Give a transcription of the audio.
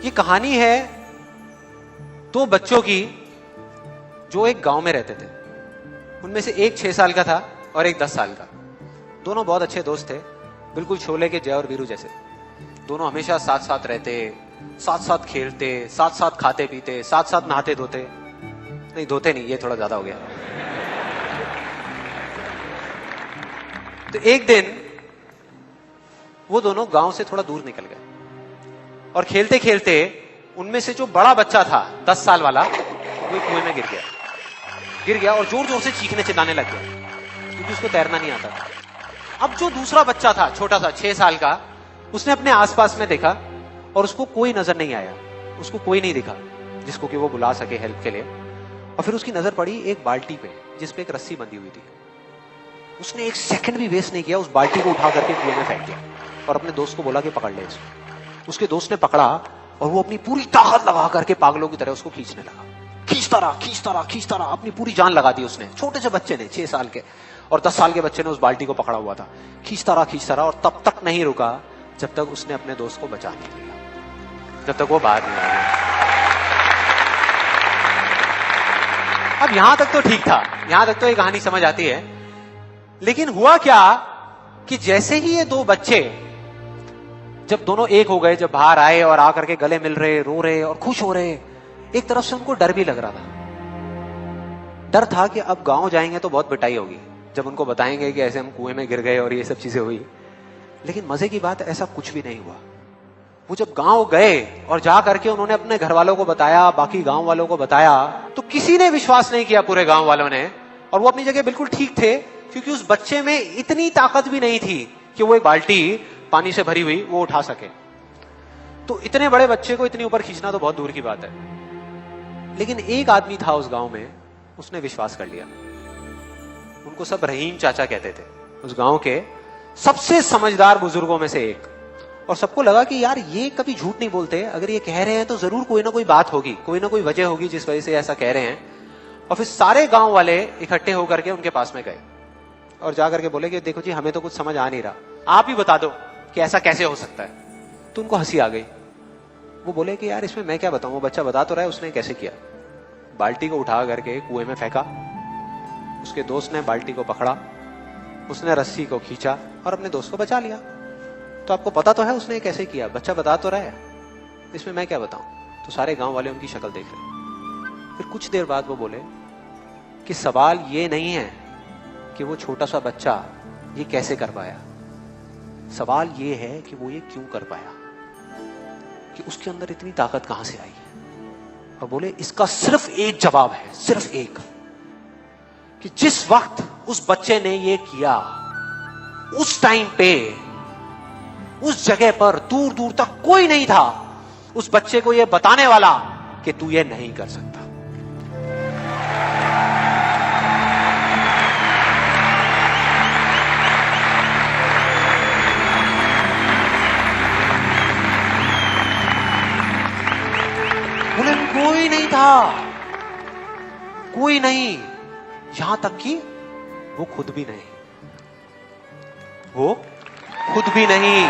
ये कहानी है दो बच्चों की जो एक गांव में रहते थे। उनमें से एक 6 साल का था और एक 10 साल का। दोनों बहुत अच्छे दोस्त थे, बिल्कुल शोले के जय और वीरू जैसे। दोनों हमेशा साथ साथ रहते, साथ साथ खेलते, साथ साथ खाते पीते, साथ साथ नहाते धोते। नहीं धोते नहीं, ये थोड़ा ज्यादा हो गया। तो एक दिन वो दोनों गांव से थोड़ा दूर निकल गए और खेलते खेलते उनमें से जो बड़ा बच्चा था 10 साल वाला, वो कुएं में गिर गया और जोर जोर से चीखने चिल्लाने लग गया क्योंकि उसको तैरना नहीं आता था। अब जो दूसरा बच्चा था छोटा सा 6 साल का, उसने अपने आसपास में देखा और उसको कोई नजर नहीं आया, उसको कोई नहीं दिखा जिसको कि वो बुला सके हेल्प के लिए। और फिर उसकी नजर पड़ी एक बाल्टी पे जिसपे एक रस्सी बंधी हुई थी। उसने एक सेकंड भी वेस्ट नहीं किया, उस बाल्टी को उठा करके कुएं में फेंक दिया और अपने दोस्त को बोला कि पकड़ ले इसको। उसके दोस्त ने पकड़ा और वो अपनी पूरी ताकत लगा करके पागलों की तरह उसको खींचने लगा। खींचता रहा, अपनी पूरी जान लगा दी उसने। छोटे से बच्चे ने, 6 साल के और 10 साल के बच्चे ने उस बाल्टी को पकड़ा हुआ था। खींचता रहा और तब तक नहीं रुका जब तक उसने अपने दोस्त को बचा नहीं लिया, जब तक वो बाहर नहीं आया। अब यहां तक तो ठीक था, यहां तक तो ये कहानी समझ आती है। लेकिन हुआ क्या कि जैसे ही ये दो बच्चे जब दोनों एक हो गए, जब बाहर आए और आकर के गले मिल रहे, रो रहे और खुश हो रहे, एक तरफ से उनको डर भी लग रहा था। डर था कि अब गांव जाएंगे तो बहुत पिटाई होगी जब उनको बताएंगे कि ऐसे हम कुएं में गिर गए और ये सब चीजें हुई। लेकिन मजे की बात, ऐसा कुछ भी नहीं हुआ। वो जब गांव गए और जा करके उन्होंने अपने घर वालों को बताया, बाकी गांव वालों को बताया, तो किसी ने विश्वास नहीं किया, पूरे गांव वालों ने। और वो अपनी जगह बिल्कुल ठीक थे क्योंकि उस बच्चे में इतनी ताकत भी नहीं थी कि वो एक बाल्टी पानी से भरी हुई वो उठा सके। तो इतने बड़े बच्चे को इतनी ऊपर खींचना तो बहुत दूर की बात है। लेकिन एक आदमी था उस गांव में, उसने विश्वास कर लिया। उनको सब रहीम चाचा कहते थे, उस गांव के सबसे समझदार बुजुर्गों में से एक। और सबको लगा कि यार ये कभी झूठ नहीं बोलते, अगर ये कह रहे हैं तो जरूर कोई ना कोई बात होगी, कोई ना कोई वजह होगी जिस वजह से ऐसा कह रहे हैं। और फिर सारे गांव वाले इकट्ठे होकर के उनके पास में गए और जाकर के बोले कि देखो जी, हमें तो कुछ समझ आ नहीं रहा, आप ही बता दो कि ऐसा कैसे हो सकता है। तो उनको हंसी आ गई। वो बोले कि यार इसमें मैं क्या बताऊं, वो बच्चा बता तो रहा है उसने कैसे किया। बाल्टी को उठा करके कुएं में फेंका, उसके दोस्त ने बाल्टी को पकड़ा, उसने रस्सी को खींचा और अपने दोस्त को बचा लिया। तो आपको पता तो है उसने कैसे किया, बच्चा बता तो रहा है, इसमें मैं क्या बताऊं। तो सारे गांव वाले उनकी शक्ल देख रहे। फिर कुछ देर बाद वो बोले कि सवाल ये नहीं है कि वो छोटा सा बच्चा ये कैसे कर पाया, सवाल ये है कि वो ये क्यों कर पाया, कि उसके अंदर इतनी ताकत कहां से आई। और बोले इसका सिर्फ एक जवाब है, सिर्फ एक, कि जिस वक्त उस बच्चे ने ये किया, उस टाइम पे उस जगह पर दूर दूर तक कोई नहीं था उस बच्चे को ये बताने वाला कि तू ये नहीं कर सकता। बोले कोई नहीं था, कोई नहीं, यहां तक कि वो खुद भी नहीं, वो खुद भी नहीं।